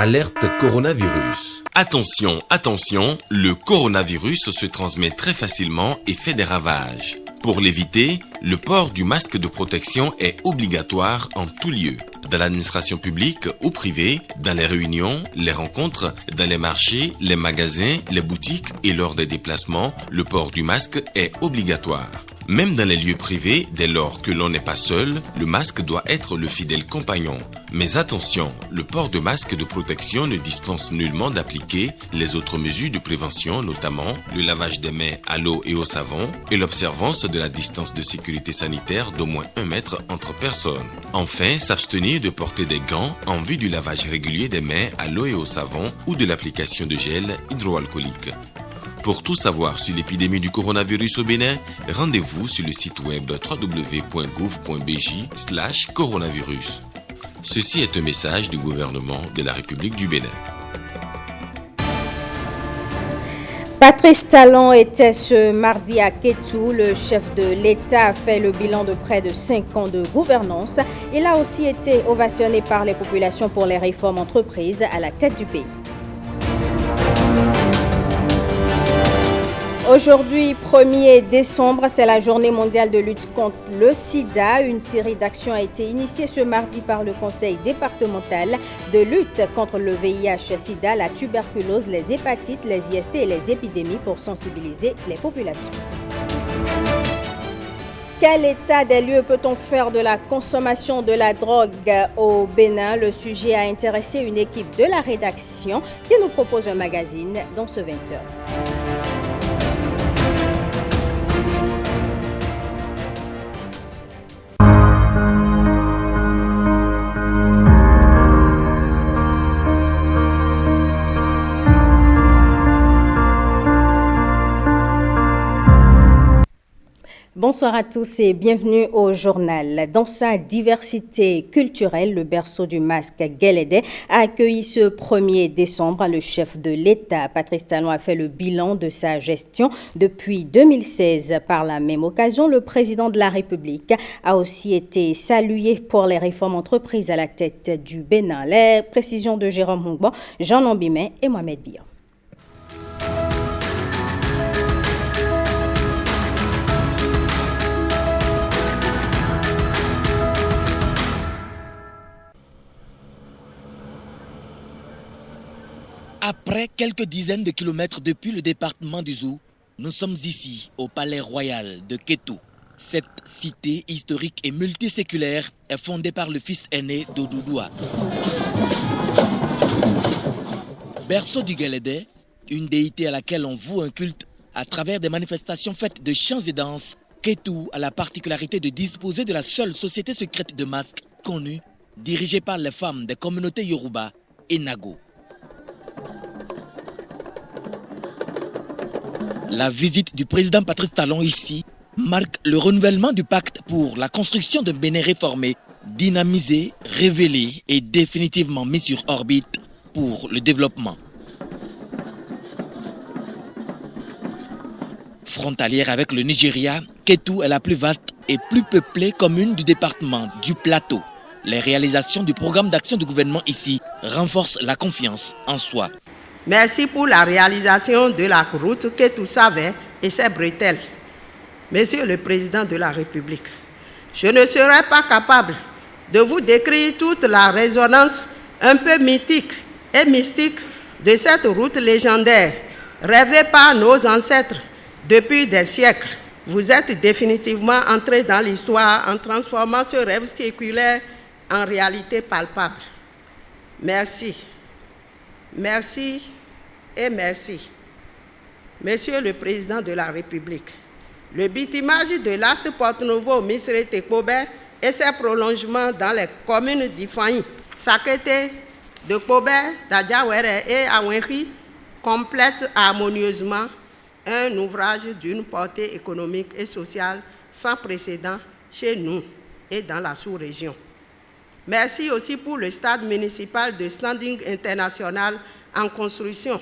Alerte coronavirus. Attention, attention, le coronavirus se transmet très facilement et fait des ravages. Pour l'éviter, le port du masque de protection est obligatoire en tout lieu. Dans l'administration publique ou privée, dans les réunions, les rencontres, dans les marchés, les magasins, les boutiques et lors des déplacements, le port du masque est obligatoire. Même dans les lieux privés, dès lors que l'on n'est pas seul, le masque doit être le fidèle compagnon. Mais attention, le port de masque de protection ne dispense nullement d'appliquer les autres mesures de prévention, notamment le lavage des mains à l'eau et au savon et l'observance de la distance de sécurité sanitaire d'au moins 1 mètre entre personnes. Enfin, s'abstenir de porter des gants en vue du lavage régulier des mains à l'eau et au savon ou de l'application de gel hydroalcoolique. Pour tout savoir sur l'épidémie du coronavirus au Bénin, rendez-vous sur le site web www.gouv.bj/coronavirus. Ceci est un message du gouvernement de la République du Bénin. Patrice Talon était ce mardi à Kétou. Le chef de l'État a fait le bilan de près de 5 ans de gouvernance. Il a aussi été ovationné par les populations pour les réformes entreprises à la tête du pays. Aujourd'hui, 1er décembre, c'est la journée mondiale de lutte contre le sida. Une série d'actions a été initiée ce mardi par le Conseil départemental de lutte contre le VIH-sida, la tuberculose, les hépatites, les IST et les épidémies pour sensibiliser les populations. Quel état des lieux peut-on faire de la consommation de la drogue au Bénin? Le sujet a intéressé une équipe de la rédaction qui nous propose un magazine dans ce 20h. Bonsoir à tous et bienvenue au journal. Dans sa diversité culturelle, le berceau du masque Guélédé a accueilli ce 1er décembre. Le chef de l'État, Patrice Talon, a fait le bilan de sa gestion depuis 2016. Par la même occasion, le président de la République a aussi été salué pour les réformes entreprises à la tête du Bénin. Les précisions de Jérôme Hongbo, Jean Lambimé et Mohamed Biya. Après quelques dizaines de kilomètres depuis le département du Zou, nous sommes ici, au Palais Royal de Kétou. Cette cité historique et multiséculaire est fondée par le fils aîné d'Odoudoua. Berceau du Guélédé, une déité à laquelle on voue un culte à travers des manifestations faites de chants et danses, Kétou a la particularité de disposer de la seule société secrète de masques connue, dirigée par les femmes des communautés Yoruba et Nago. La visite du président Patrice Talon ici marque le renouvellement du pacte pour la construction d'un Bénin réformé, dynamisé, révélé et définitivement mis sur orbite pour le développement. Frontalière avec le Nigeria, Kétou est la plus vaste et plus peuplée commune du département du Plateau. Les réalisations du programme d'action du gouvernement ici renforcent la confiance en soi. Merci pour la réalisation de la route Kétou-Savé et ses bretelles. Monsieur le Président de la République, je ne serai pas capable de vous décrire toute la résonance un peu mythique et mystique de cette route légendaire, rêvée par nos ancêtres depuis des siècles. Vous êtes définitivement entré dans l'histoire en transformant ce rêve séculaire en réalité palpable. Merci. Merci et merci. Monsieur le Président de la République, le bitumage de l'As Porte-Novo, Misré-Tekpobé et ses prolongements dans les communes d'Ifaï, Sakete, de Kpobé, d'Adjawere et Awenri complètent harmonieusement un ouvrage d'une portée économique et sociale sans précédent chez nous et dans la sous-région. Merci aussi pour le stade municipal de standing international en construction.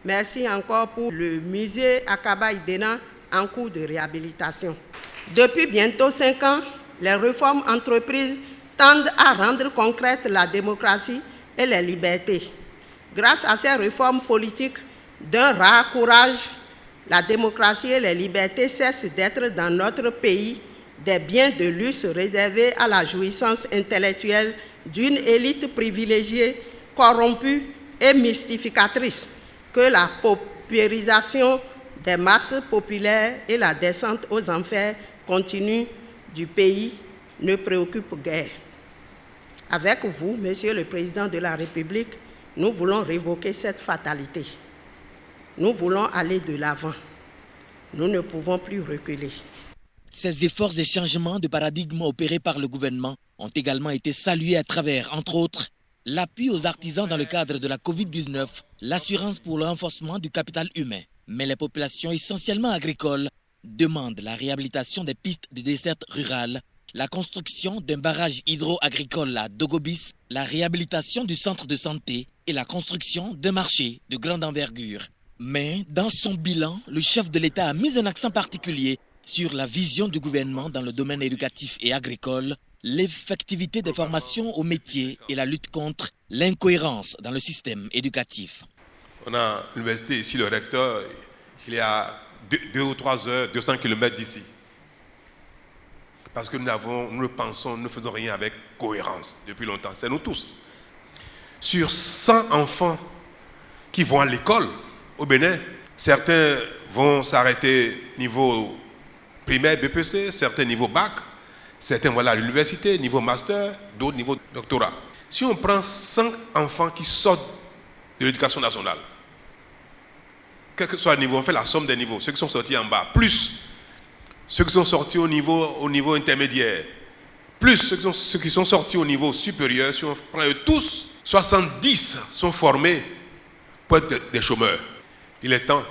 Merci encore pour le musée Akaba Idena en cours de réhabilitation. Depuis bientôt 5 ans, les réformes entreprises tendent à rendre concrète la démocratie et les libertés. Grâce à ces réformes politiques d'un rare courage, la démocratie et les libertés cessent d'être dans notre pays des biens de luxe réservés à la jouissance intellectuelle d'une élite privilégiée, corrompue et mystificatrice, que la paupérisation des masses populaires et la descente aux enfers continue du pays ne préoccupent guère. Avec vous, Monsieur le Président de la République, nous voulons révoquer cette fatalité. Nous voulons aller de l'avant. Nous ne pouvons plus reculer. Ces efforts et changements de paradigme opérés par le gouvernement ont également été salués à travers, entre autres, l'appui aux artisans dans le cadre de la Covid-19, l'assurance pour le renforcement du capital humain. Mais les populations essentiellement agricoles demandent la réhabilitation des pistes de desserte rurale, la construction d'un barrage hydro-agricole à Dogobis, la réhabilitation du centre de santé et la construction d'un marché de grande envergure. Mais dans son bilan, le chef de l'État a mis un accent particulier sur la vision du gouvernement dans le domaine éducatif et agricole, l'effectivité des formations aux métiers et la lutte contre l'incohérence dans le système éducatif. On a l'université ici, le recteur, il est à 2 ou 3 heures, 200 km d'ici. Parce que nous ne pensons, nous ne faisons rien avec cohérence depuis longtemps. C'est nous tous. Sur 100 enfants qui vont à l'école au Bénin, certains vont s'arrêter niveau primaire, BPC, certains niveau bac, certains vont à l'université, niveau master, d'autres niveau doctorat. Si on prend 100 enfants qui sortent de l'éducation nationale, quel que soit le niveau, on fait la somme des niveaux, ceux qui sont sortis en bas, plus ceux qui sont sortis au niveau intermédiaire, plus ceux qui sont sortis au niveau supérieur, si on prend eux tous, 70 sont formés pour être des chômeurs. Il est temps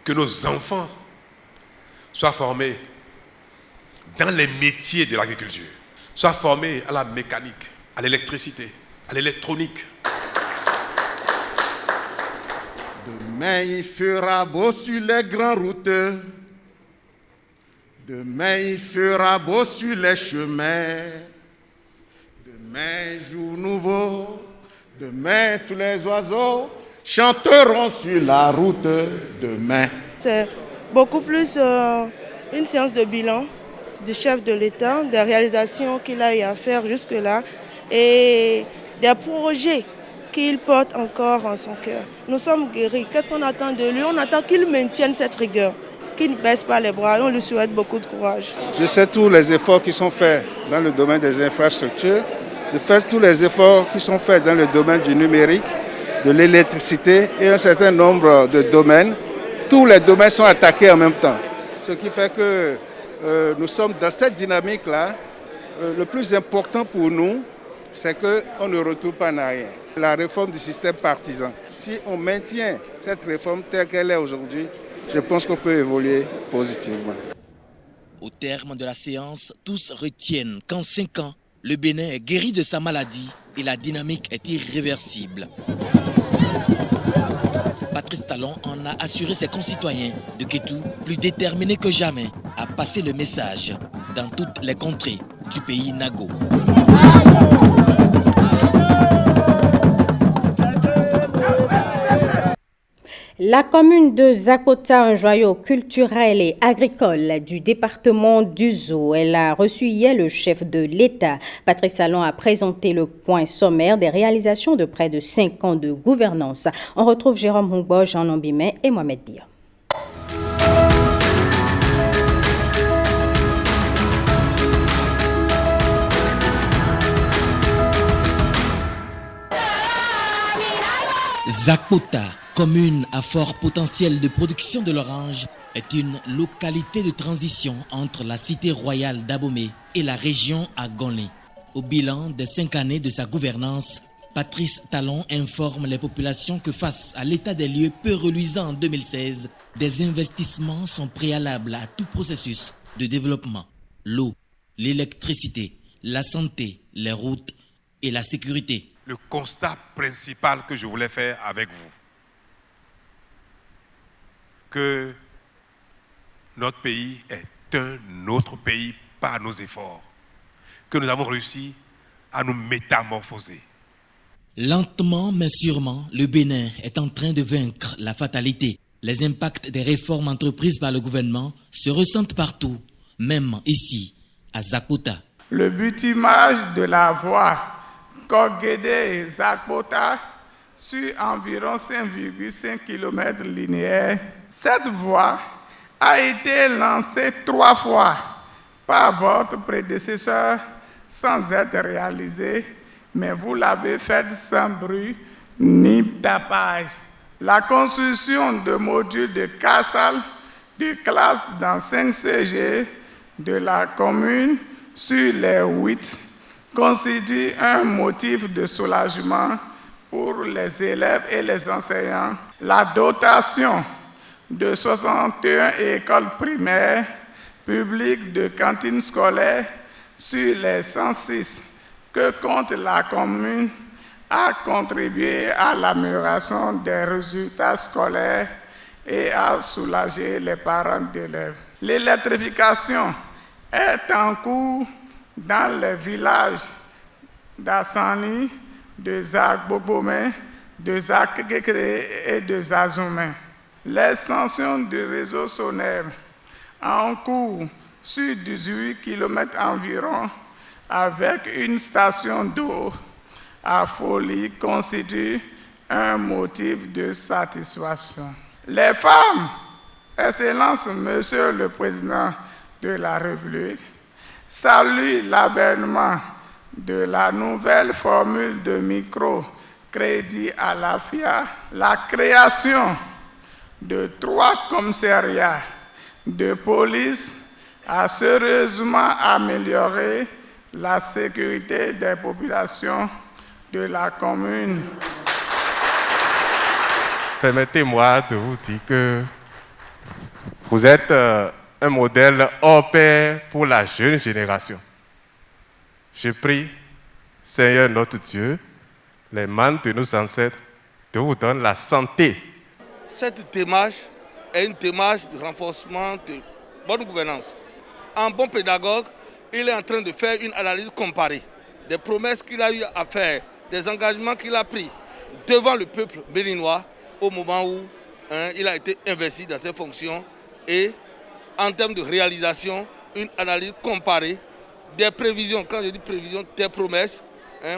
que nos enfants soient formés dans les métiers de l'agriculture, soient formés à la mécanique, à l'électricité, à l'électronique. Demain il fera beau sur les grandes routes. Demain il fera beau sur les chemins. Demain jour nouveau. Demain tous les oiseaux chanteront sur la route. Demain. C'est beaucoup plus une séance de bilan du chef de l'État, des réalisations qu'il a eu à faire jusque-là et des projets qu'il porte encore en son cœur. Nous sommes guéris. Qu'est-ce qu'on attend de lui? On attend qu'il maintienne cette rigueur, qu'il ne baisse pas les bras et on lui souhaite beaucoup de courage. Je sais tous les efforts qui sont faits dans le domaine des infrastructures, je fais tous les efforts qui sont faits dans le domaine du numérique, de l'électricité et un certain nombre de domaines. Tous les domaines sont attaqués en même temps. Ce qui fait que nous sommes dans cette dynamique-là. Le plus important pour nous, c'est qu'on ne retourne pas en arrière. La réforme du système partisan. Si on maintient cette réforme telle qu'elle est aujourd'hui, je pense qu'on peut évoluer positivement. Au terme de la séance, tous retiennent qu'en 5 ans, le Bénin est guéri de sa maladie et la dynamique est irréversible. Patrice Talon en a assuré ses concitoyens de Kétou, plus déterminés que jamais à passer le message dans toutes les contrées du pays Nago. La commune de Zakota, un joyau culturel et agricole du département d'Uzo, elle a reçu hier le chef de l'État. Patrice Talon a présenté le point sommaire des réalisations de près de 5 ans de gouvernance. On retrouve Jérôme Hongbo, Jean Nombimé et Mohamed Bia. Zakota, commune à fort potentiel de production de l'orange, est une localité de transition entre la cité royale d'Abomey et la région à Gonlé. Au bilan des 5 années de sa gouvernance, Patrice Talon informe les populations que face à l'état des lieux peu reluisant en 2016, des investissements sont préalables à tout processus de développement. L'eau, l'électricité, la santé, les routes et la sécurité. Le constat principal que je voulais faire avec vous, que notre pays est un autre pays par nos efforts, que nous avons réussi à nous métamorphoser. Lentement mais sûrement, le Bénin est en train de vaincre la fatalité. Les impacts des réformes entreprises par le gouvernement se ressentent partout, même ici, à Zakota. Le bitumage de la voie Kogede-Zakota sur environ 5,5 km linéaires. Cette voie a été lancée 3 fois par votre prédécesseur sans être réalisée, mais vous l'avez faite sans bruit ni tapage. La construction de modules de 4 salles de classe dans 5 CG de la commune sur les 8 constitue un motif de soulagement pour les élèves et les enseignants. La dotation de 61 écoles primaires publiques de cantines scolaires sur les 106 que compte la commune a contribué à l'amélioration des résultats scolaires et à soulager les parents d'élèves. L'électrification est en cours dans les villages d'Assani, de Zakbobomé, de Zakekere et de Zazoumé. L'extension du réseau solaire en cours sur 18 km environ avec une station d'eau à Folie constitue un motif de satisfaction. Les femmes, Excellence Monsieur le Président de la République, saluent l'avènement de la nouvelle formule de microcrédit à la FIA, la création de 3 commissariats de police a sérieusement amélioré la sécurité des populations de la commune. Permettez-moi de vous dire que vous êtes un modèle hors pair pour la jeune génération. Je prie, Seigneur notre Dieu, les mains de nos ancêtres, de vous donner la santé. Cette démarche est une démarche de renforcement de bonne gouvernance. En bon pédagogue, il est en train de faire une analyse comparée des promesses qu'il a eu à faire, des engagements qu'il a pris devant le peuple béninois au moment où il a été investi dans ses fonctions et en termes de réalisation, une analyse comparée des prévisions, quand je dis prévisions, des promesses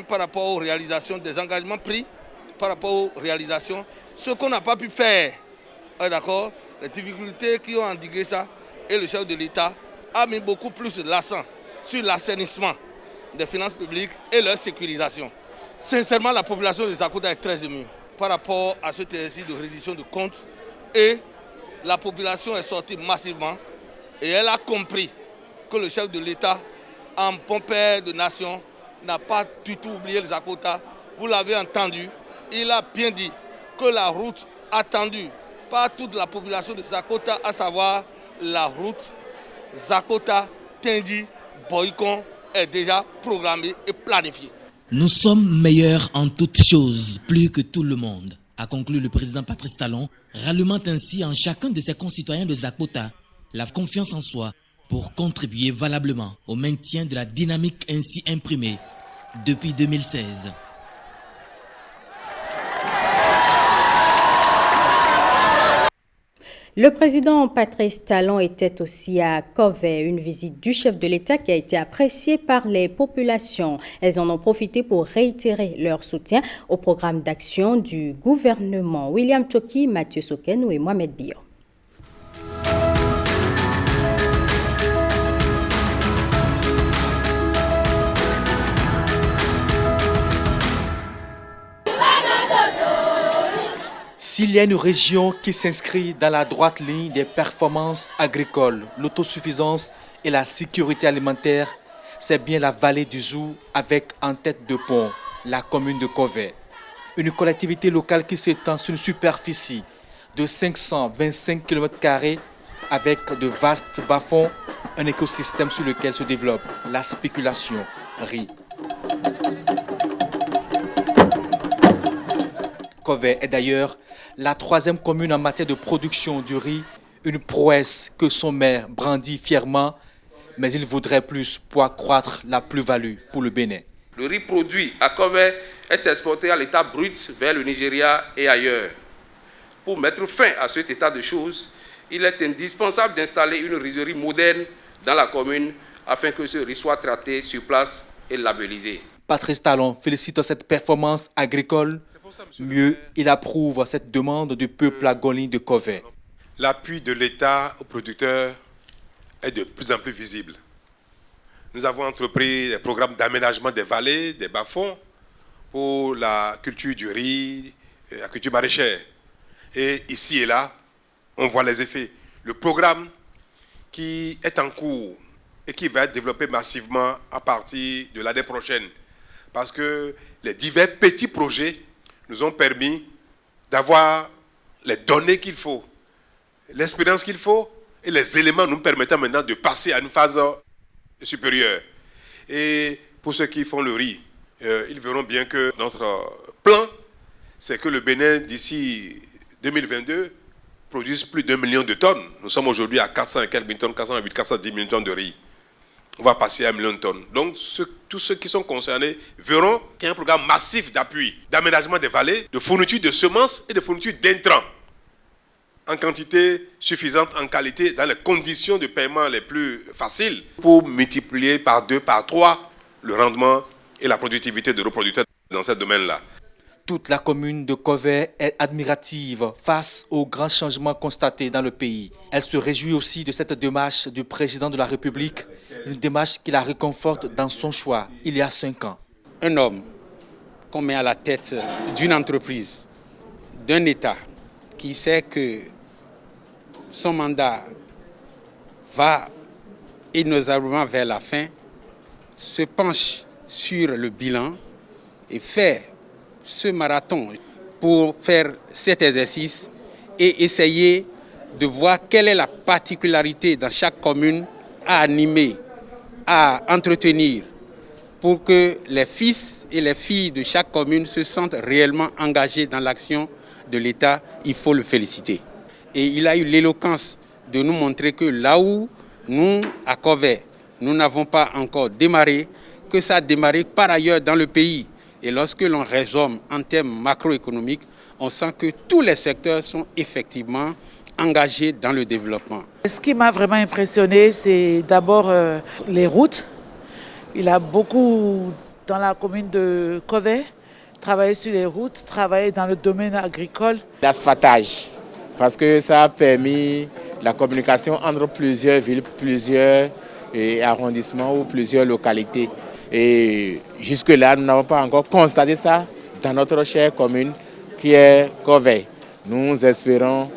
par rapport aux réalisations, des engagements pris par rapport aux réalisations, ce qu'on n'a pas pu faire, d'accord, les difficultés qui ont endigué ça, et le chef de l'État a mis beaucoup plus l'accent sur l'assainissement des finances publiques et leur sécurisation. Sincèrement, la population de Zakota est très émue par rapport à cet exercice de reddition de comptes et la population est sortie massivement et elle a compris que le chef de l'État, en bon père de nation, n'a pas du tout oublié les Zakota. Vous l'avez entendu, il a bien dit que la route attendue par toute la population de Zakota, à savoir la route Zakota-Tendi-Boycon, est déjà programmée et planifiée. Nous sommes meilleurs en toutes choses, plus que tout le monde, a conclu le président Patrice Talon, rallumant ainsi en chacun de ses concitoyens de Zakota la confiance en soi pour contribuer valablement au maintien de la dynamique ainsi imprimée depuis 2016. Le président Patrice Talon était aussi à Kovey, une visite du chef de l'État qui a été appréciée par les populations. Elles en ont profité pour réitérer leur soutien au programme d'action du gouvernement. William Choki, Mathieu Sokenou et Mohamed Biyo. S'il y a une région qui s'inscrit dans la droite ligne des performances agricoles, l'autosuffisance et la sécurité alimentaire, c'est bien la vallée du Zou avec en tête de pont la commune de Kovey. Une collectivité locale qui s'étend sur une superficie de 525 km² avec de vastes bas-fonds, un écosystème sur lequel se développe la spéculation riz. Kovey est d'ailleurs la 3e commune en matière de production du riz, une prouesse que son maire brandit fièrement, mais il voudrait plus pour accroître la plus-value pour le Bénin. Le riz produit à Kovey est exporté à l'état brut vers le Nigeria et ailleurs. Pour mettre fin à cet état de choses, il est indispensable d'installer une rizerie moderne dans la commune afin que ce riz soit traité sur place et labellisé. Patrice Talon félicite cette performance agricole. Mieux, il approuve cette demande du peuple agolin de Kovey. L'appui de l'État aux producteurs est de plus en plus visible. Nous avons entrepris des programmes d'aménagement des vallées, des bas-fonds pour la culture du riz, la culture maraîchère. Et ici et là, on voit les effets. Le programme qui est en cours et qui va être développé massivement à partir de l'année prochaine. Parce que les divers petits projets nous ont permis d'avoir les données qu'il faut, l'expérience qu'il faut et les éléments nous permettant maintenant de passer à une phase supérieure. Et pour ceux qui font le riz, ils verront bien que notre plan, c'est que le Bénin, d'ici 2022, produise plus d'1 million de tonnes. Nous sommes aujourd'hui à 400 et quelques mille tonnes, 408, 410 000 tonnes de riz. On va passer à 1 million de tonnes. Donc, tous ceux qui sont concernés verront qu'il y a un programme massif d'appui, d'aménagement des vallées, de fourniture de semences et de fourniture d'intrants en quantité suffisante, en qualité, dans les conditions de paiement les plus faciles pour multiplier par 2, par 3 le rendement et la productivité de nos producteurs dans ce domaine-là. Toute la commune de Kovey est admirative face aux grands changements constatés dans le pays. Elle se réjouit aussi de cette démarche du président de la République, une démarche qui la réconforte dans son choix il y a 5 ans. Un homme qu'on met à la tête d'une entreprise, d'un État, qui sait que son mandat va inexorablement vers la fin, se penche sur le bilan et fait ce marathon pour faire cet exercice et essayer de voir quelle est la particularité dans chaque commune à animer, à entretenir pour que les fils et les filles de chaque commune se sentent réellement engagés dans l'action de l'État. Il faut le féliciter. Et il a eu l'éloquence de nous montrer que là où nous, à Kovey, nous n'avons pas encore démarré, que ça a démarré par ailleurs dans le pays. Et lorsque l'on résume en termes macroéconomiques, on sent que tous les secteurs sont effectivement engagés dans le développement. Ce qui m'a vraiment impressionné, c'est d'abord les routes. Il a beaucoup, dans la commune de Kovey, travaillé sur les routes, travaillé dans le domaine agricole. L'asphaltage, parce que ça a permis la communication entre plusieurs villes, plusieurs arrondissements ou plusieurs localités. Et jusque-là, nous n'avons pas encore constaté ça dans notre chère commune qui est Kovey. Nous espérons,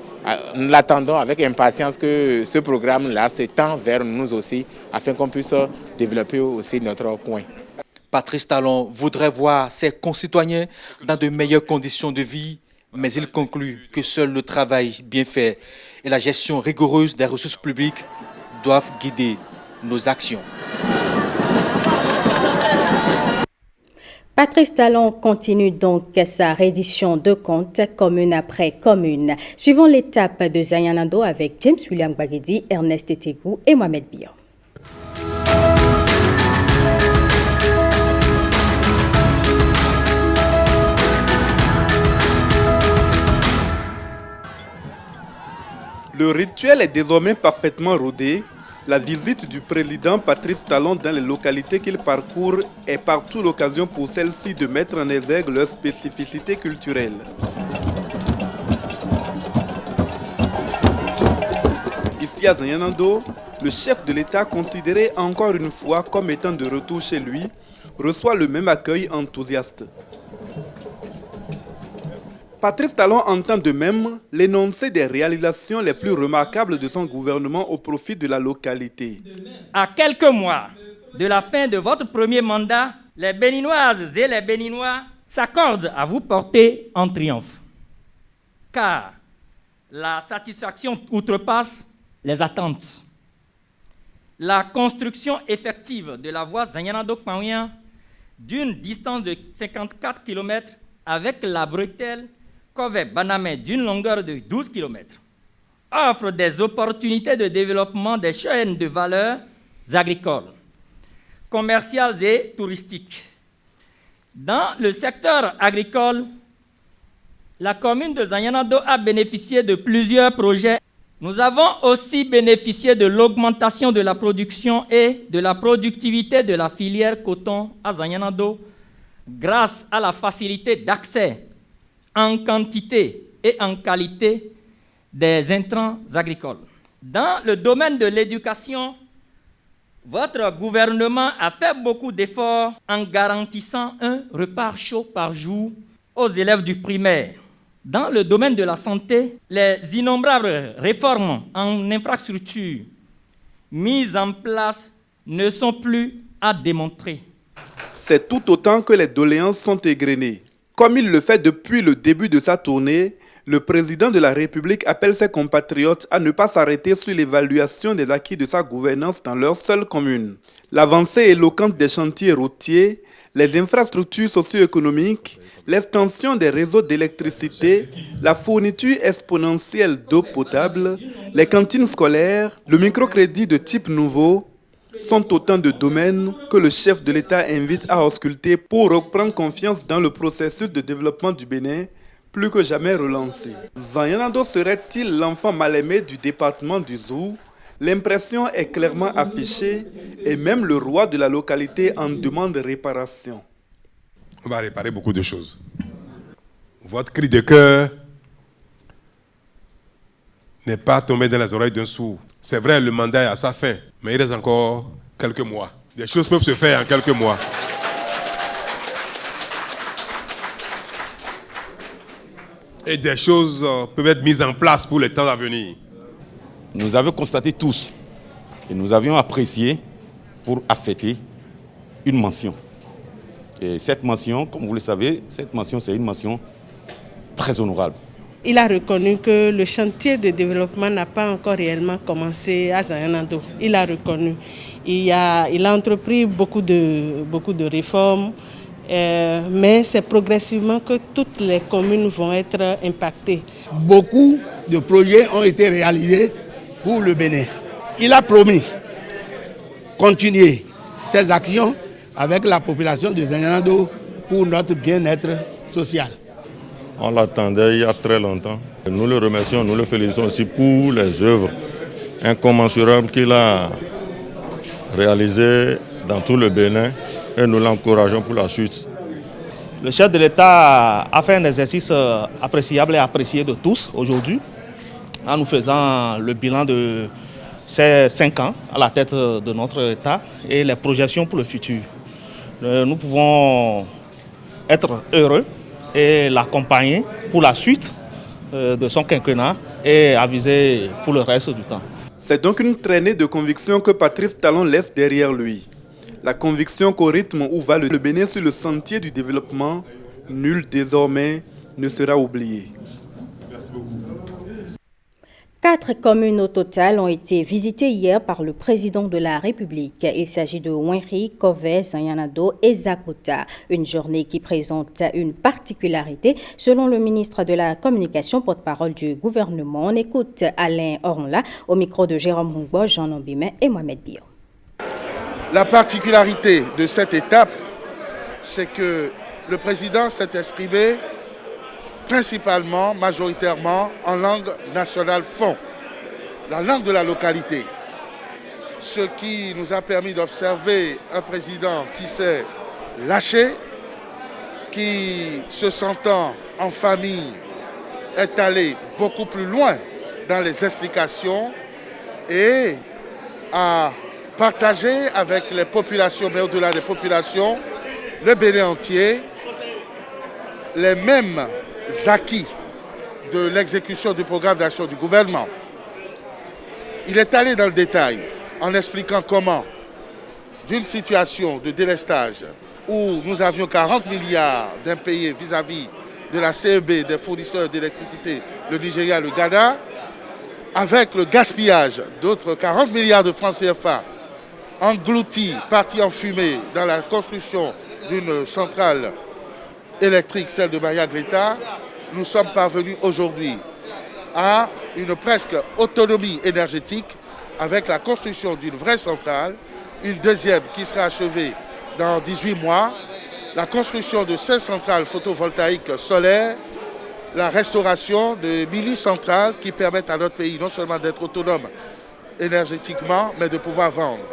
nous l'attendons avec impatience que ce programme-là s'étend vers nous aussi afin qu'on puisse développer aussi notre coin. Patrice Talon voudrait voir ses concitoyens dans de meilleures conditions de vie, mais il conclut que seul le travail bien fait et la gestion rigoureuse des ressources publiques doivent guider nos actions. Patrice Talon continue donc sa reddition de comptes commune après commune. Suivons l'étape de Zayanando avec James William Bagedi, Ernest Etegou et Mohamed Biya. Le rituel est désormais parfaitement rodé. La visite du président Patrice Talon dans les localités qu'il parcourt est partout l'occasion pour celles-ci de mettre en exergue leurs spécificités culturelles. Ici à Zayanando, le chef de l'État, considéré encore une fois comme étant de retour chez lui, reçoit le même accueil enthousiaste. Patrice Talon entend de même l'énoncé des réalisations les plus remarquables de son gouvernement au profit de la localité. À quelques mois de la fin de votre premier mandat, les Béninoises et les Béninois s'accordent à vous porter en triomphe. Car la satisfaction outrepasse les attentes. La construction effective de la voie Zayanando-Kpaouien d'une distance de 54 km avec la bretelle Kovey-Banamé d'une longueur de 12 km offre des opportunités de développement des chaînes de valeur agricoles, commerciales et touristiques. Dans le secteur agricole, la commune de Zanyanado a bénéficié de plusieurs projets. Nous avons aussi bénéficié de l'augmentation de la production et de la productivité de la filière coton à Zanyanado grâce à la facilité d'accès en quantité et en qualité des intrants agricoles. Dans le domaine de l'éducation, votre gouvernement a fait beaucoup d'efforts en garantissant un repas chaud par jour aux élèves du primaire. Dans le domaine de la santé, les innombrables réformes en infrastructure mises en place ne sont plus à démontrer. C'est tout autant que les doléances sont égrenées. Comme il le fait depuis le début de sa tournée, le président de la République appelle ses compatriotes à ne pas s'arrêter sur l'évaluation des acquis de sa gouvernance dans leur seule commune. L'avancée éloquente des chantiers routiers, les infrastructures socio-économiques, l'extension des réseaux d'électricité, la fourniture exponentielle d'eau potable, les cantines scolaires, le microcrédit de type nouveau sont autant de domaines que le chef de l'État invite à ausculter pour reprendre confiance dans le processus de développement du Bénin, plus que jamais relancé. Zanyanado serait-il l'enfant mal-aimé du département du Zou? L'impression est clairement affichée et même le roi de la localité en demande réparation. On va réparer beaucoup de choses. Votre cri de cœur n'est pas tombé dans les oreilles d'un sourd. C'est vrai, le mandat est à sa fin, mais il reste encore quelques mois. Des choses peuvent se faire en quelques mois. Et des choses peuvent être mises en place pour les temps à venir. Nous avons constaté tous et nous avions apprécié pour affecter une mention. Et cette mention, comme vous le savez, cette mention, c'est une mention très honorable. Il a reconnu que le chantier de développement n'a pas encore réellement commencé à Zanyanado. Il a reconnu. Il a entrepris beaucoup de réformes, mais c'est progressivement que toutes les communes vont être impactées. Beaucoup de projets ont été réalisés pour le Bénin. Il a promis continuer ces actions avec la population de Zanyanado pour notre bien-être social. On l'attendait il y a très longtemps. Nous le remercions, nous le félicitons aussi pour les œuvres incommensurables qu'il a réalisées dans tout le Bénin et nous l'encourageons pour la suite. Le chef de l'État a fait un exercice appréciable et apprécié de tous aujourd'hui en nous faisant le bilan de ces 5 ans à la tête de notre État et les projections pour le futur. Nous pouvons être heureux et l'accompagner pour la suite de son quinquennat et aviser pour le reste du temps. C'est donc une traînée de conviction que Patrice Talon laisse derrière lui. La conviction qu'au rythme où va le Bénin sur le sentier du développement, nul désormais ne sera oublié. Merci beaucoup. 4 communes au total ont été visitées hier par le président de la République. Il s'agit de Ouinri, Kovè, Zanyanado et Zakota. Une journée qui présente une particularité. Selon le ministre de la Communication, porte-parole du gouvernement, on écoute Alain Oronla au micro de Jérôme Hongbo, Jean Nombimé et Mohamed Bio. La particularité de cette étape, c'est que le président s'est exprimé principalement, majoritairement, en langue nationale fon, la langue de la localité. Ce qui nous a permis d'observer un président qui s'est lâché, qui, se sentant en famille, est allé beaucoup plus loin dans les explications et a partagé avec les populations, mais au-delà des populations, le Bénin entier, les mêmes acquis de l'exécution du programme d'action du gouvernement. Il est allé dans le détail en expliquant comment, d'une situation de délestage où nous avions 40 milliards d'impayés vis-à-vis de la CEB, des fournisseurs d'électricité, le Nigeria, le Ghana, avec le gaspillage d'autres 40 milliards de francs CFA engloutis, partis en fumée dans la construction d'une centrale électrique, celle de Maria de l'État, nous sommes parvenus aujourd'hui à une presque autonomie énergétique avec la construction d'une vraie centrale, une deuxième qui sera achevée dans 18 mois la construction de 5 centrales photovoltaïques solaires, la restauration de mini-centrales qui permettent à notre pays non seulement d'être autonome énergétiquement, mais de pouvoir vendre.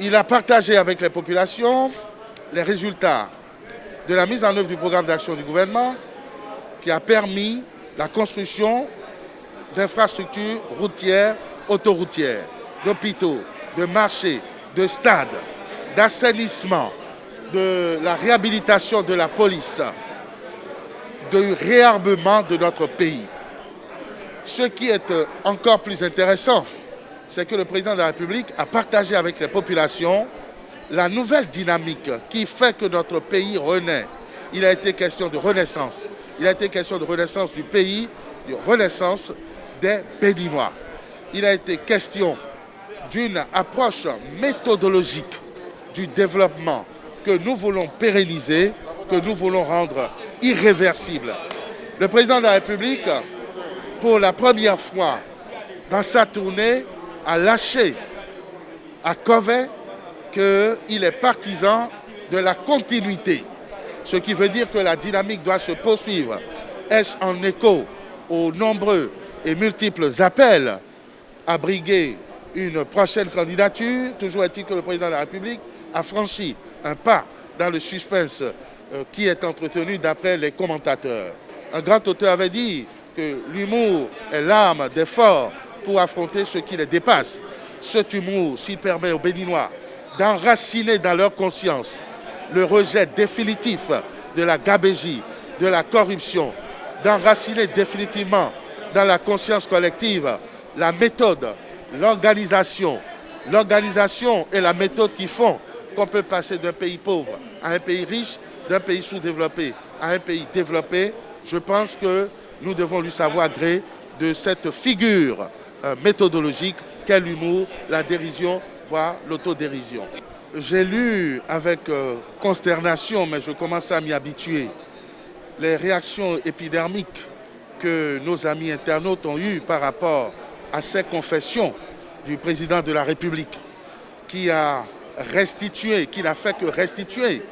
Il a partagé avec les populations les résultats de la mise en œuvre du programme d'action du gouvernement qui a permis la construction d'infrastructures routières, autoroutières, d'hôpitaux, de marchés, de stades, d'assainissement, de la réhabilitation de la police, de réarmement de notre pays. Ce qui est encore plus intéressant, c'est que le président de la République a partagé avec les populations la nouvelle dynamique qui fait que notre pays renaît. Il a été question de renaissance. Il a été question de renaissance du pays, de renaissance des Béninois. Il a été question d'une approche méthodologique du développement que nous voulons pérenniser, que nous voulons rendre irréversible. Le président de la République, pour la première fois dans sa tournée, a lâché à Covey qu'il est partisan de la continuité. Ce qui veut dire que la dynamique doit se poursuivre. Est-ce en écho aux nombreux et multiples appels à briguer une prochaine candidature? Toujours est-il que le président de la République a franchi un pas dans le suspense qui est entretenu d'après les commentateurs. Un grand auteur avait dit que l'humour est l'arme des forts pour affronter ce qui les dépasse. Cet humour, s'il permet aux Béninois d'enraciner dans leur conscience le rejet définitif de la gabegie, de la corruption, d'enraciner définitivement dans la conscience collective la méthode, l'organisation et la méthode qui font qu'on peut passer d'un pays pauvre à un pays riche, d'un pays sous-développé à un pays développé. Je pense que nous devons lui savoir gré de cette figure méthodologique qu'est l'humour, la dérision, voire l'autodérision. J'ai lu avec consternation, mais je commence à m'y habituer, les réactions épidermiques que nos amis internautes ont eues par rapport à ces confessions du président de la République qui n'a fait que restituer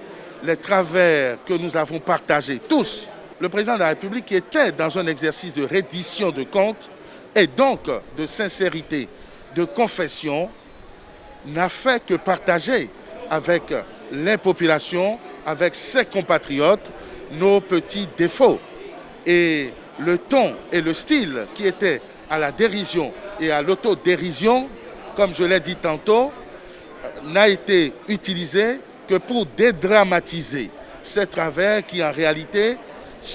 les travers que nous avons partagés tous. Le président de la République qui était dans un exercice de reddition de comptes et donc de sincérité, de confession, n'a fait que partager avec les populations, avec ses compatriotes, nos petits défauts. Et le ton et le style qui étaient à la dérision et à l'autodérision, comme je l'ai dit tantôt, n'a été utilisé que pour dédramatiser ces travers qui en réalité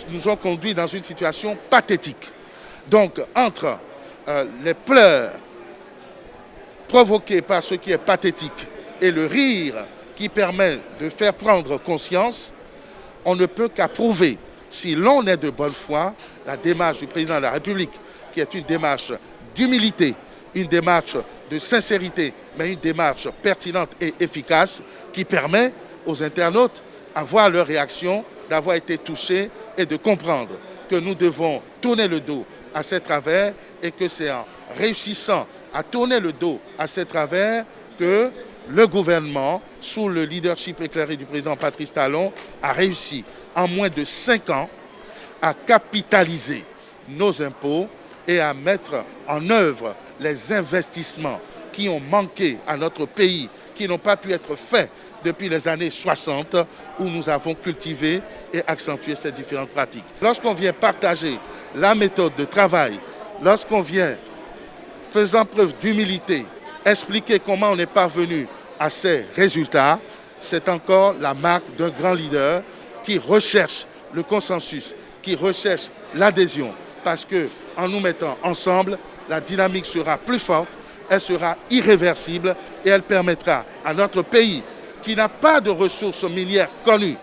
nous ont conduits dans une situation pathétique. Donc entre les pleurs provoqués par ce qui est pathétique et le rire qui permet de faire prendre conscience, on ne peut qu'approuver, si l'on est de bonne foi, la démarche du président de la République, qui est une démarche d'humilité, une démarche de sincérité, mais une démarche pertinente et efficace qui permet aux internautes, à voir leur réaction, d'avoir été touchés et de comprendre que nous devons tourner le dos à ces travers et que c'est en réussissant à tourner le dos à ces travers que le gouvernement, sous le leadership éclairé du président Patrice Talon, a réussi en moins de 5 ans à capitaliser nos impôts et à mettre en œuvre les investissements qui ont manqué à notre pays, qui n'ont pas pu être faits depuis les années 60, où nous avons cultivé et accentué ces différentes pratiques. Lorsqu'on vient partager la méthode de travail, lorsqu'on vient, faisant preuve d'humilité, expliquer comment on est parvenu à ces résultats, c'est encore la marque d'un grand leader qui recherche le consensus, qui recherche l'adhésion, parce qu'en nous mettant ensemble, la dynamique sera plus forte, elle sera irréversible et elle permettra à notre pays, qui n'a pas de ressources minières connues,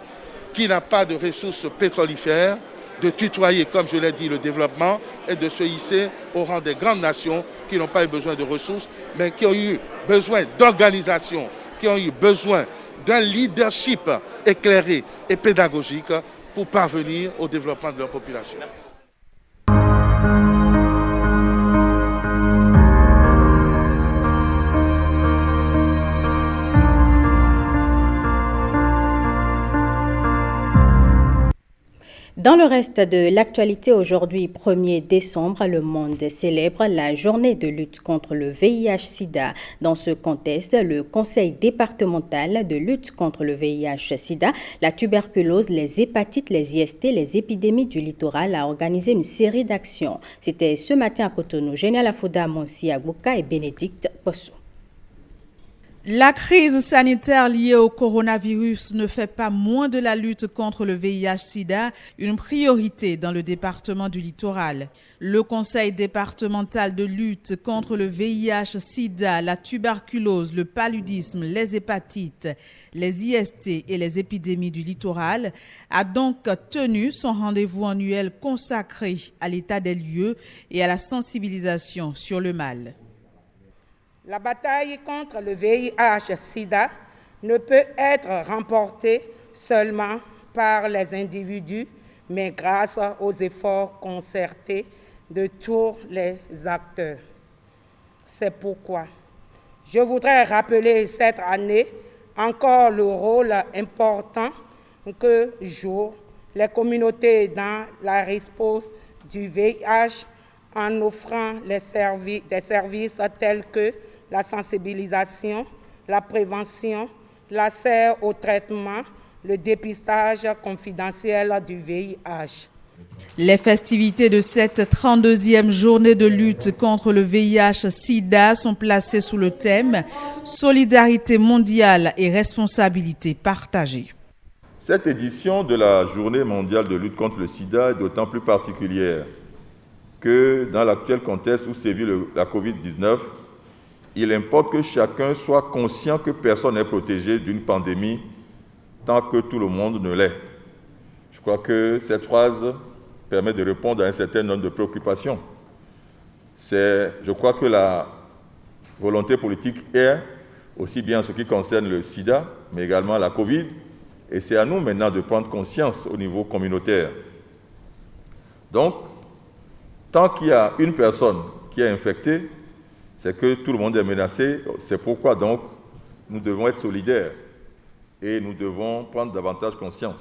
qui n'a pas de ressources pétrolifères, de tutoyer, comme je l'ai dit, le développement et de se hisser au rang des grandes nations qui n'ont pas eu besoin de ressources, mais qui ont eu besoin d'organisation, qui ont eu besoin d'un leadership éclairé et pédagogique pour parvenir au développement de leur population. Dans le reste de l'actualité, aujourd'hui, 1er décembre, le monde célèbre la journée de lutte contre le VIH-Sida. Dans ce contexte, le Conseil départemental de lutte contre le VIH-Sida, la tuberculose, les hépatites, les IST, les épidémies du littoral a organisé une série d'actions. C'était ce matin à Cotonou. Génial Afouda, Monsi Agouka et Bénédicte Possou. La crise sanitaire liée au coronavirus ne fait pas moins de la lutte contre le VIH-Sida une priorité dans le département du littoral. Le Conseil départemental de lutte contre le VIH-Sida, la tuberculose, le paludisme, les hépatites, les IST et les épidémies du littoral a donc tenu son rendez-vous annuel consacré à l'état des lieux et à la sensibilisation sur le mal. La bataille contre le VIH-Sida ne peut être remportée seulement par les individus, mais grâce aux efforts concertés de tous les acteurs. C'est pourquoi je voudrais rappeler cette année encore le rôle important que jouent les communautés dans la réponse du VIH en offrant des services tels que la sensibilisation, la prévention, l'accès au traitement, le dépistage confidentiel du VIH. Les festivités de cette 32e journée de lutte contre le VIH-Sida sont placées sous le thème « Solidarité mondiale et responsabilité partagée ». Cette édition de la Journée mondiale de lutte contre le sida est d'autant plus particulière que dans l'actuel contexte où sévit la Covid-19, il importe que chacun soit conscient que personne n'est protégé d'une pandémie tant que tout le monde ne l'est. Je crois que cette phrase permet de répondre à un certain nombre de préoccupations. Je crois que la volonté politique est, aussi bien en ce qui concerne le sida, mais également la Covid, et c'est à nous maintenant de prendre conscience au niveau communautaire. Donc, tant qu'il y a une personne qui est infectée, c'est que tout le monde est menacé. C'est pourquoi donc nous devons être solidaires et nous devons prendre davantage conscience.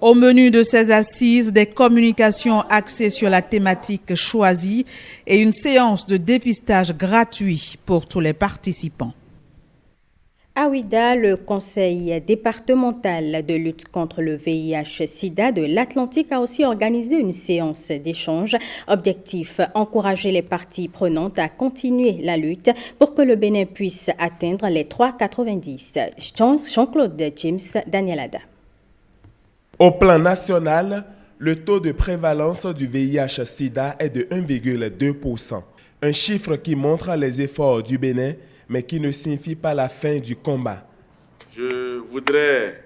Au menu de ces assises, des communications axées sur la thématique choisie et une séance de dépistage gratuit pour tous les participants. À Ouidah, le Conseil départemental de lutte contre le VIH-Sida de l'Atlantique a aussi organisé une séance d'échange. Objectif, encourager les parties prenantes à continuer la lutte pour que le Bénin puisse atteindre les 3,90. Jean-Claude James, Daniel Ada. Au plan national, le taux de prévalence du VIH-Sida est de 1,2%. Un chiffre qui montre les efforts du Bénin, mais qui ne signifie pas la fin du combat. Je voudrais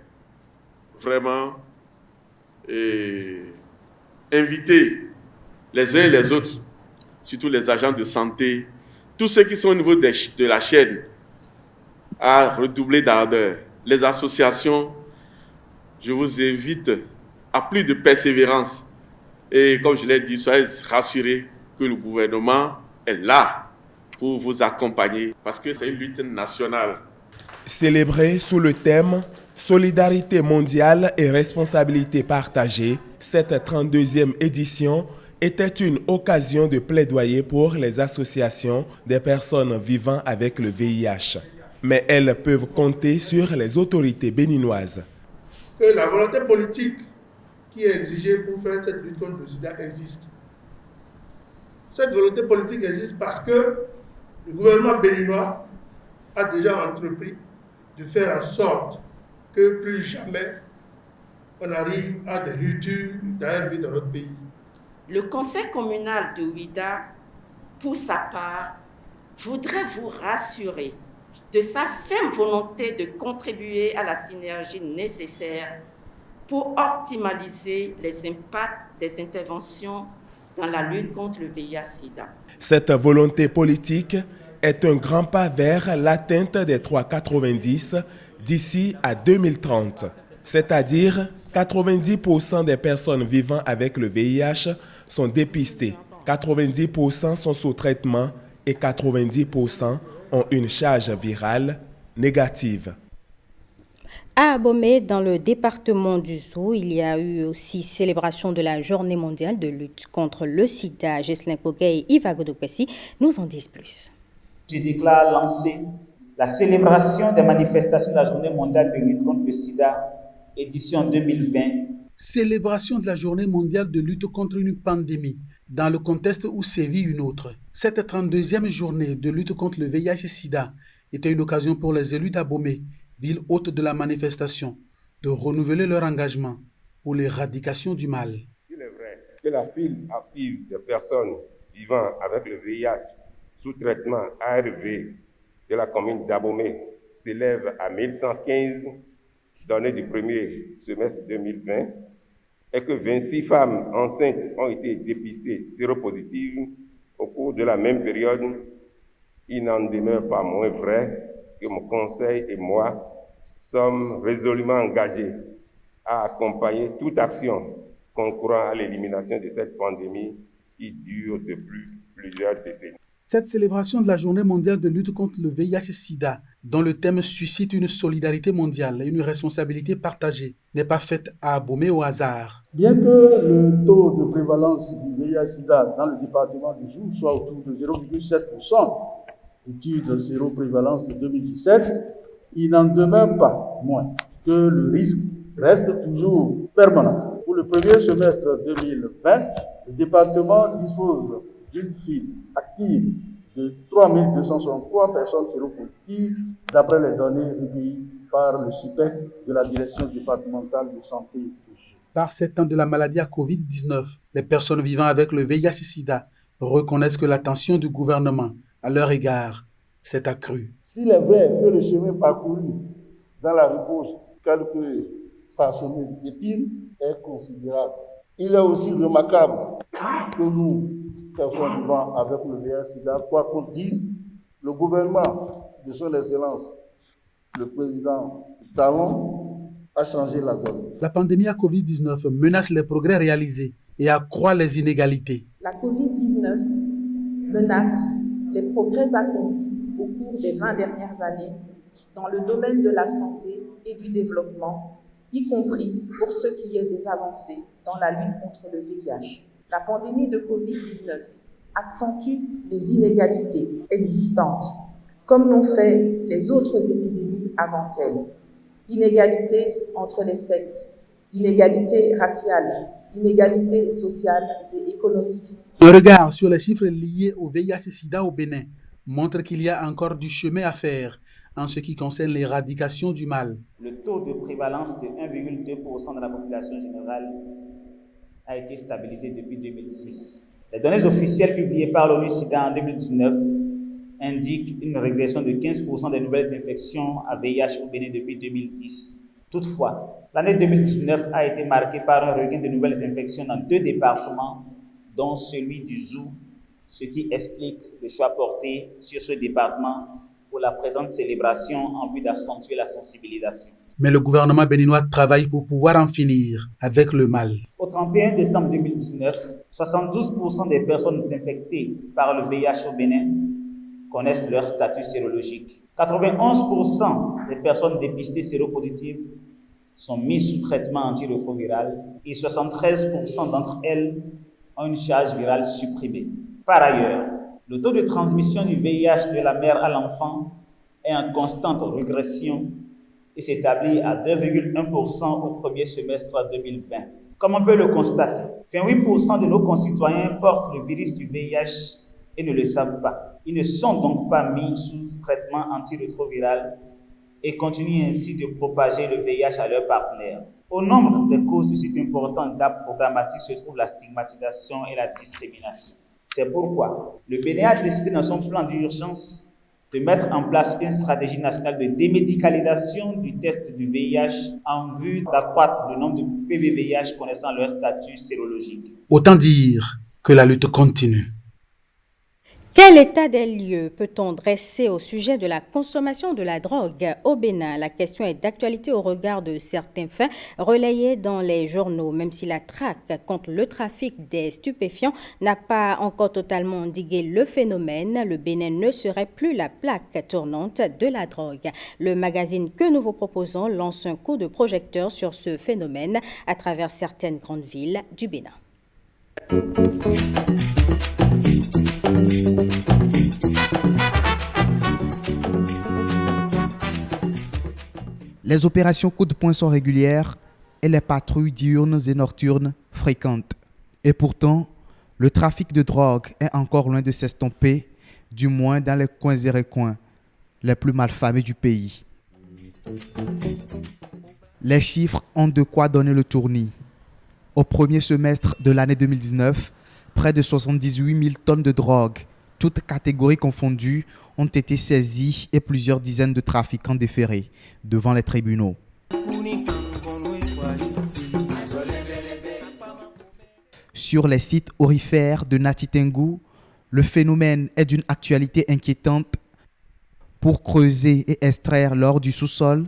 vraiment inviter les uns et les autres, surtout les agents de santé, tous ceux qui sont au niveau de la chaîne, à redoubler d'ardeur. Les associations, je vous invite à plus de persévérance. Et comme je l'ai dit, soyez rassurés que le gouvernement est là pour vous accompagner, parce que c'est une lutte nationale. Célébrée sous le thème « Solidarité mondiale et responsabilité partagée », cette 32e édition était une occasion de plaidoyer pour les associations des personnes vivant avec le VIH. Mais elles peuvent compter sur les autorités béninoises. Que la volonté politique qui est exigée pour faire cette lutte contre le sida existe. Cette volonté politique existe parce que le gouvernement béninois a déjà entrepris de faire en sorte que plus jamais on arrive à des ruptures d'ARV dans notre pays. Le conseil communal de Ouidah, pour sa part, voudrait vous rassurer de sa ferme volonté de contribuer à la synergie nécessaire pour optimaliser les impacts des interventions dans la lutte contre le VIH-Sida. Cette volonté politique est un grand pas vers l'atteinte des 3,90 d'ici à 2030. C'est-à-dire 90% des personnes vivant avec le VIH sont dépistées, 90% sont sous traitement et 90% ont une charge virale négative. À Abomey, dans le département du Zou, il y a eu aussi célébration de la Journée mondiale de lutte contre le sida. Ghislain Pogay et Iva Godopessi nous en disent plus. Je déclare lancer la célébration des manifestations de la Journée mondiale de lutte contre le sida, édition 2020. Célébration de la Journée mondiale de lutte contre une pandémie, dans le contexte où sévit une autre. Cette 32e journée de lutte contre le VIH-Sida était une occasion pour les élus d'Abomey, ville hôte de la manifestation, de renouveler leur engagement pour l'éradication du mal. S'il est vrai que la file active des personnes vivant avec le VIH sous traitement ARV de la commune d'Abomey s'élève à 1115 données du premier semestre 2020 et que 26 femmes enceintes ont été dépistées séropositives au cours de la même période, il n'en demeure pas moins vrai que mon conseil et moi sommes résolument engagés à accompagner toute action concourant à l'élimination de cette pandémie qui dure depuis plusieurs décennies. Cette célébration de la Journée mondiale de lutte contre le VIH-Sida, dont le thème suscite une solidarité mondiale et une responsabilité partagée, n'est pas faite à Abomey au hasard. Bien que le taux de prévalence du VIH-Sida dans le département du Zou soit autour de 0,7%, étude séroprévalence de 2017, il n'en demeure pas moins que le risque reste toujours permanent. Pour le premier semestre 2020, le département dispose d'une file active de 3263 personnes séropositives d'après les données recueillies par le CIPEC de la Direction départementale de santé du Zou. Par ces temps de la maladie à Covid-19, les personnes vivant avec le VIH-Sida reconnaissent que l'attention du gouvernement à leur égard s'est accrue. S'il est vrai que le chemin parcouru dans la riposte, quelques parsemés d'épines, est considérable, il est aussi remarquable que nous, personnes vivant avec le VIH-Sida, quoi qu'on dise, le gouvernement de son Excellence, le président Talon, a changé la donne. La pandémie à Covid-19 menace les progrès réalisés et accroît les inégalités. La Covid-19 menace les progrès accomplis au cours des 20 dernières années dans le domaine de la santé et du développement, y compris pour ce qui est des avancées dans la lutte contre le VIH. La pandémie de Covid-19 accentue les inégalités existantes, comme l'ont fait les autres épidémies avant elle. Inégalités entre les sexes, inégalités raciales, inégalités sociales et économiques. Un regard sur les chiffres liés au VIH-Sida au Bénin montre qu'il y a encore du chemin à faire en ce qui concerne l'éradication du mal. Le taux de prévalence de 1,2% de la population générale a été stabilisé depuis 2006. Les données officielles publiées par l'ONU-SIDA en 2019 indiquent une régression de 15% des nouvelles infections à VIH au Bénin depuis 2010. Toutefois, l'année 2019 a été marquée par un regain de nouvelles infections dans 2 départements, dont celui du Zou, ce qui explique le choix porté sur ce département pour la présente célébration en vue d'accentuer la sensibilisation. Mais le gouvernement béninois travaille pour pouvoir en finir avec le mal. Au 31 décembre 2019, 72% des personnes infectées par le VIH au Bénin connaissent leur statut sérologique. 91% des personnes dépistées séropositives sont mises sous traitement antirétroviral et 73% d'entre elles ont une charge virale supprimée. Par ailleurs, le taux de transmission du VIH de la mère à l'enfant est en constante régression et s'établit à 2,1% au premier semestre 2020. Comme on peut le constater, 28% de nos concitoyens portent le virus du VIH et ne le savent pas. Ils ne sont donc pas mis sous traitement antirétroviral et continuent ainsi de propager le VIH à leurs partenaires. Au nombre des causes de cet important gap programmatique se trouve la stigmatisation et la discrimination. C'est pourquoi le Bénin a décidé dans son plan d'urgence de mettre en place une stratégie nationale de démédicalisation du test du VIH en vue d'accroître le nombre de PV-VIH connaissant leur statut sérologique. Autant dire que la lutte continue. Quel état des lieux peut-on dresser au sujet de la consommation de la drogue au Bénin? La question est d'actualité au regard de certains faits relayés dans les journaux. Même si la traque contre le trafic des stupéfiants n'a pas encore totalement endigué le phénomène, le Bénin ne serait plus la plaque tournante de la drogue. Le magazine que nous vous proposons lance un coup de projecteur sur ce phénomène à travers certaines grandes villes du Bénin. Les opérations coup de poing sont régulières et les patrouilles diurnes et nocturnes fréquentes. Et pourtant, le trafic de drogue est encore loin de s'estomper, du moins dans les coins et recoins les plus malfamés du pays. Les chiffres ont de quoi donner le tournis. Au premier semestre de l'année 2019, près de 78 000 tonnes de drogue, toutes catégories confondues, ont été saisies et plusieurs dizaines de trafiquants déférés devant les tribunaux. Sur les sites aurifères de Nati Tengu, le phénomène est d'une actualité inquiétante. Pour creuser et extraire l'or du sous-sol,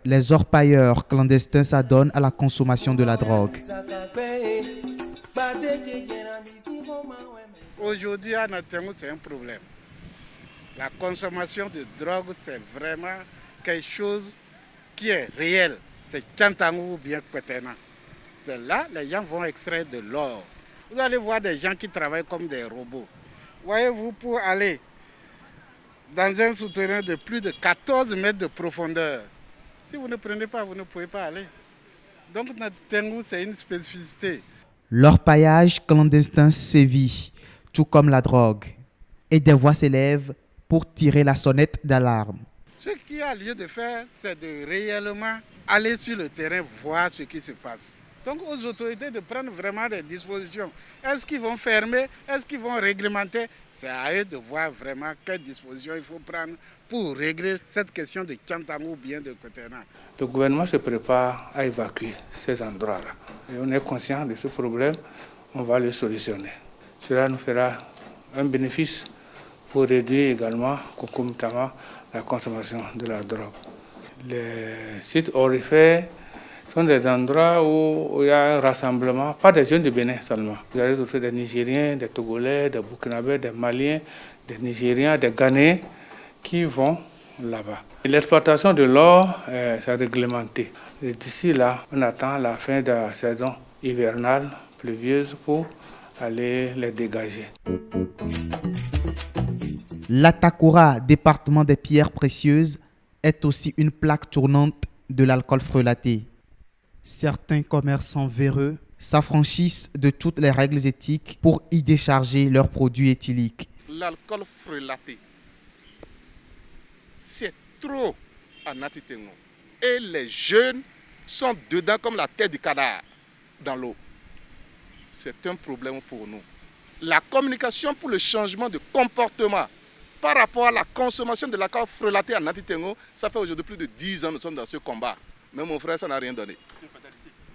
les orpailleurs clandestins s'adonnent à la consommation de la drogue. Aujourd'hui, à Nati Tengu, c'est un problème. La consommation de drogue, c'est vraiment quelque chose qui est réel. C'est Tchantangu ou bien Kwetena. C'est là les gens vont extraire de l'or. Vous allez voir des gens qui travaillent comme des robots. Voyez-vous, pour aller dans un souterrain de plus de 14 mètres de profondeur, si vous ne prenez pas, vous ne pouvez pas aller. Donc Nati Tengu, c'est une spécificité. L'orpaillage clandestin sévit, tout comme la drogue, et des voix s'élèvent pour tirer la sonnette d'alarme. Ce qu'il y a lieu de faire, c'est de réellement aller sur le terrain, voir ce qui se passe. Donc aux autorités de prendre vraiment des dispositions. Est-ce qu'ils vont fermer? Est-ce qu'ils vont réglementer? C'est à eux de voir vraiment quelles dispositions il faut prendre pour régler cette question de Tchantangu ou bien de Kwetena. Le gouvernement se prépare à évacuer ces endroits-là. Et on est conscient de ce problème, on va le solutionner. Cela nous fera un bénéfice pour réduire également concomitamment la consommation de la drogue. Les sites aurifères sont des endroits où il y a un rassemblement, pas des jeunes du Bénin seulement. Vous allez trouver des Nigériens, des Togolais, des Burkinabés, des Maliens, des Nigériens, des Ghanéens qui vont là-bas. L'exploitation de l'or, c'est réglementé. Et d'ici là, on attend la fin de la saison hivernale pluvieuse pour aller les dégager. L'Atakura, département des pierres précieuses, est aussi une plaque tournante de l'alcool frelaté. Certains commerçants véreux s'affranchissent de toutes les règles éthiques pour y décharger leurs produits éthyliques. L'alcool frelaté, c'est trop à Nati Tengu. Et les jeunes sont dedans comme la tête du canard dans l'eau. C'est un problème pour nous. La communication pour le changement de comportement par rapport à la consommation de l'alcool frelaté à Nati Tengu, ça fait aujourd'hui plus de 10 ans que nous sommes dans ce combat. Mais mon frère, ça n'a rien donné.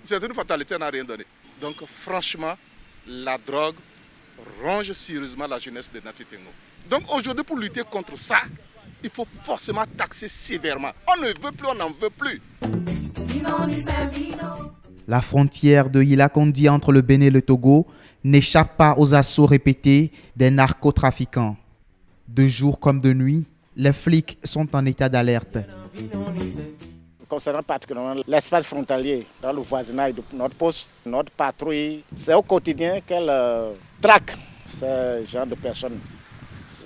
C'est une fatalité, ça n'a rien donné. Donc franchement, la drogue ronge sérieusement la jeunesse de Nati Tengu. Donc aujourd'hui, pour lutter contre ça, il faut forcément taxer sévèrement. On ne veut plus, on n'en veut plus. La frontière de Ilakondi entre le Bénin et le Togo n'échappe pas aux assauts répétés des narcotrafiquants. De jour comme de nuit, les flics sont en état d'alerte. Concernant particulièrement l'espace frontalier dans le voisinage de notre poste, notre patrouille, c'est au quotidien qu'elle traque ce genre de personnes.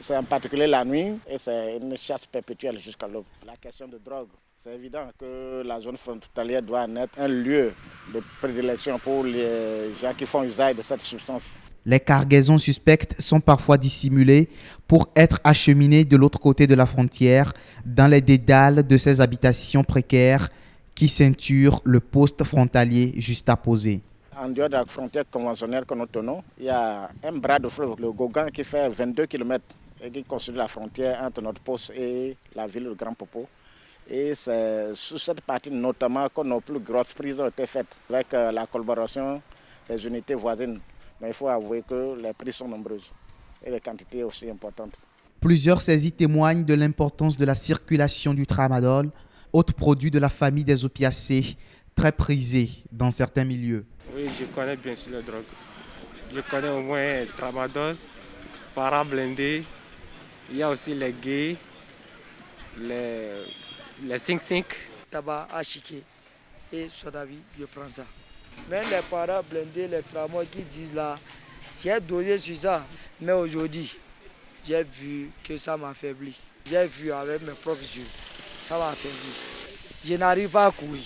C'est en particulier la nuit et c'est une chasse perpétuelle jusqu'à l'aube. La question de drogue, c'est évident que la zone frontalière doit être un lieu de prédilection pour les gens qui font usage de cette substance. Les cargaisons suspectes sont parfois dissimulées pour être acheminées de l'autre côté de la frontière dans les dédales de ces habitations précaires qui ceinturent le poste frontalier juste apposé. En dehors de la frontière conventionnelle que nous tenons, il y a un bras de fleuve, le Gogan, qui fait 22 km et qui constitue la frontière entre notre poste et la ville de Grand Popo. Et c'est sur cette partie notamment que nos plus grosses prises ont été faites avec la collaboration des unités voisines. Mais il faut avouer que les prises sont nombreuses. et les quantités aussi importantes. Plusieurs saisies témoignent de l'importance de la circulation du tramadol, autre produit de la famille des opiacés, très prisé dans certains milieux. Oui, je connais bien sûr la drogue. Je connais au moins tramadol, parablindé, il y a aussi les gays, les 5-5. Tabac, achiqué et sodavi, je prends ça. Même les parablindés, les tramways qui disent là, j'ai dosé sur ça, mais aujourd'hui, j'ai vu que ça m'affaiblit. J'ai vu avec mes propres yeux, ça m'affaiblit. Je n'arrive pas à courir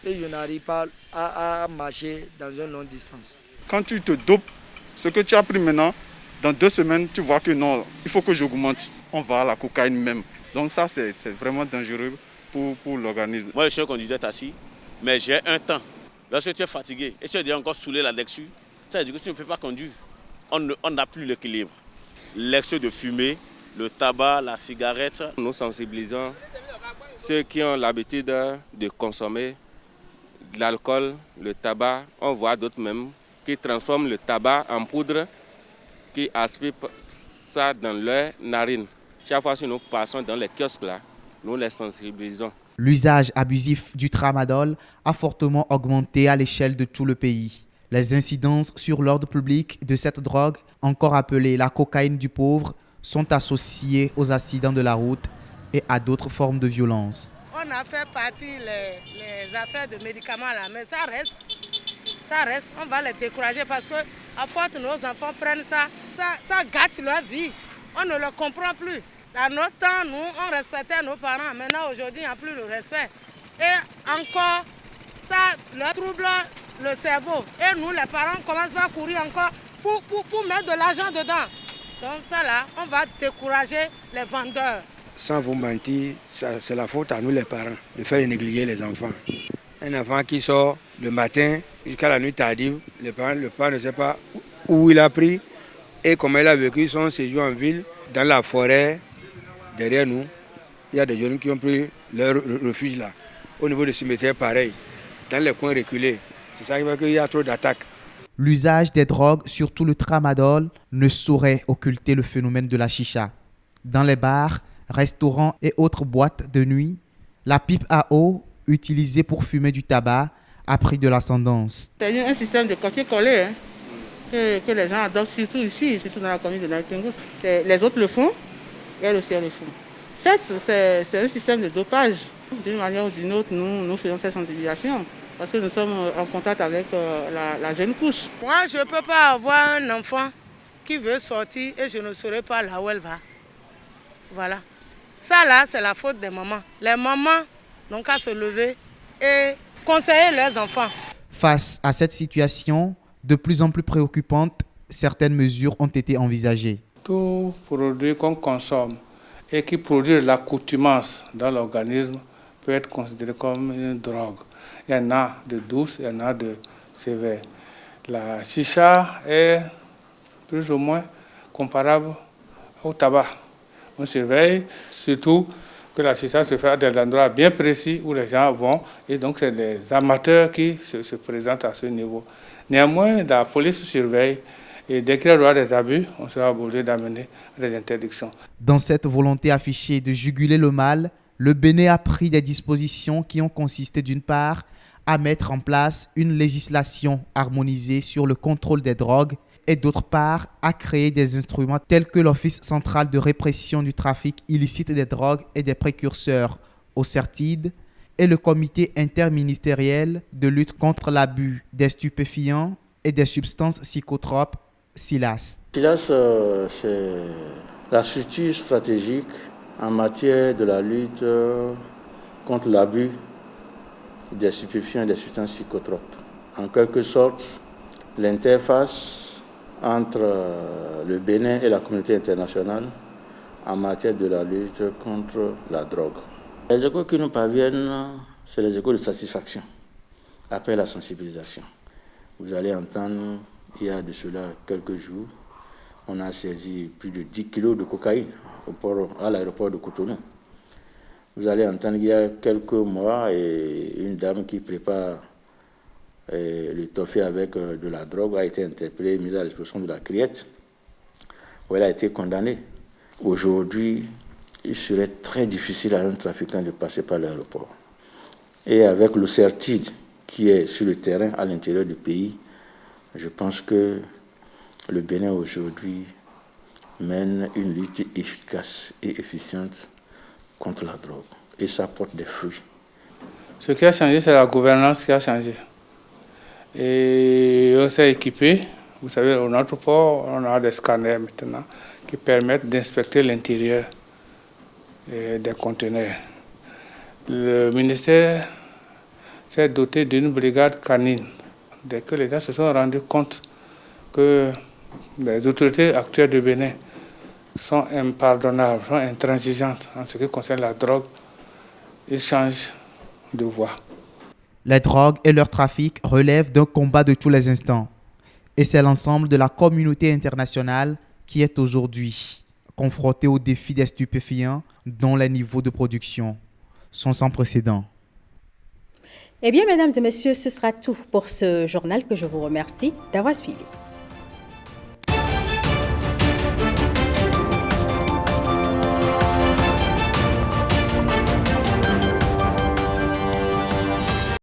et je n'arrive pas à marcher dans une longue distance. Quand tu te dopes, ce que tu as pris maintenant, dans 2 semaines, tu vois que non, il faut que j'augmente. On va à la cocaïne même. Donc ça, c'est vraiment dangereux pour l'organisme. Moi, je suis un conducteur taxi, mais j'ai un temps. Lorsque tu es fatigué et tu es déjà encore saoulé là-dessus, ça veut dire que tu ne peux pas conduire. On n'a plus l'équilibre. L'excès de fumée, le tabac, la cigarette. Nous sensibilisons ceux qui ont l'habitude de consommer de l'alcool, le tabac. On voit d'autres même qui transforment le tabac en poudre, qui aspirent ça dans leurs narines. Chaque fois que nous passons dans les kiosques là, nous les sensibilisons. L'usage abusif du tramadol a fortement augmenté à l'échelle de tout le pays. Les incidences sur l'ordre public de cette drogue, encore appelée la cocaïne du pauvre, sont associées aux accidents de la route et à d'autres formes de violence. On a fait partie les affaires de médicaments là, mais ça reste, on va les décourager parce que à force nos enfants prennent ça gâte leur vie. On ne le comprend plus. À notre temps, nous, on respectait nos parents. Maintenant, aujourd'hui, il n'y a plus le respect. Et encore, ça leur trouble le cerveau. Et nous, les parents, on commence à courir encore pour mettre de l'argent dedans. Donc ça là, on va décourager les vendeurs. Sans vous mentir, c'est la faute à nous les parents de faire négliger les enfants. Un enfant qui sort le matin jusqu'à la nuit tardive, le parent ne sait pas où il a pris et comment il a vécu son séjour en ville, dans la forêt. Derrière nous, il y a des jeunes qui ont pris leur refuge là. Au niveau des cimetières, pareil, dans les coins reculés. C'est ça qui fait qu'il y a trop d'attaques. L'usage des drogues, surtout le tramadol, ne saurait occulter le phénomène de la chicha. Dans les bars, restaurants et autres boîtes de nuit, la pipe à eau, utilisée pour fumer du tabac, a pris de l'ascendance. C'est un système de copier-coller que les gens adoptent surtout ici, surtout dans la commune de Naïtengo. Les autres le font. Et elles aussi le font. Certes, c'est un système de dopage. D'une manière ou d'une autre, nous faisons cette sensibilisation parce que nous sommes en contact avec la jeune couche. Moi, je ne peux pas avoir un enfant qui veut sortir et je ne saurais pas là où elle va. Voilà. Ça là, c'est la faute des mamans. Les mamans n'ont qu'à se lever et conseiller leurs enfants. Face à cette situation de plus en plus préoccupante, certaines mesures ont été envisagées. Tout produit qu'on consomme et qui produit de l'accoutumance dans l'organisme peut être considéré comme une drogue. Il y en a de douces, il y en a de sévères. La chicha est plus ou moins comparable au tabac. On surveille surtout que la chicha se fait à des endroits bien précis où les gens vont et donc c'est les amateurs qui se présentent à ce niveau. Néanmoins, la police surveille. Et dès qu'il y aura des abus, on sera obligé d'amener des interdictions. Dans cette volonté affichée de juguler le mal, le Bénin a pris des dispositions qui ont consisté d'une part à mettre en place une législation harmonisée sur le contrôle des drogues et d'autre part à créer des instruments tels que l'Office central de répression du trafic illicite des drogues et des précurseurs, OCERTID, et le comité interministériel de lutte contre l'abus des stupéfiants et des substances psychotropes, SILAS. SILAS, c'est la structure stratégique en matière de la lutte contre l'abus des stupéfiants et des substances psychotropes. En quelque sorte, l'interface entre le Bénin et la communauté internationale en matière de la lutte contre la drogue. Les échos qui nous parviennent, c'est les échos de satisfaction, après la sensibilisation. Vous allez entendre, il y a de cela quelques jours, on a saisi plus de 10 kilos de cocaïne à l'aéroport de Cotonou. Vous allez entendre, il y a quelques mois, une dame qui prépare le toffee avec de la drogue a été interpellée, mise à la disposition de la criette. où elle a été condamnée. Aujourd'hui, il serait très difficile à un trafiquant de passer par l'aéroport. Et avec le CERTID qui est sur le terrain à l'intérieur du pays, je pense que le Bénin aujourd'hui mène une lutte efficace et efficiente contre la drogue. Et ça porte des fruits. Ce qui a changé, c'est la gouvernance qui a changé. Et on s'est équipé. Vous savez, au notre port, on a des scanners maintenant qui permettent d'inspecter l'intérieur des conteneurs. Le ministère s'est doté d'une brigade canine. Dès que les gens se sont rendus compte que les autorités actuelles du Bénin sont impardonnables, sont intransigeantes en ce qui concerne la drogue, ils changent de voie. Les drogues et leur trafic relèvent d'un combat de tous les instants. Et c'est l'ensemble de la communauté internationale qui est aujourd'hui confrontée au défi des stupéfiants dont les niveaux de production sont sans précédent. Eh bien, mesdames et messieurs, ce sera tout pour ce journal que je vous remercie d'avoir suivi.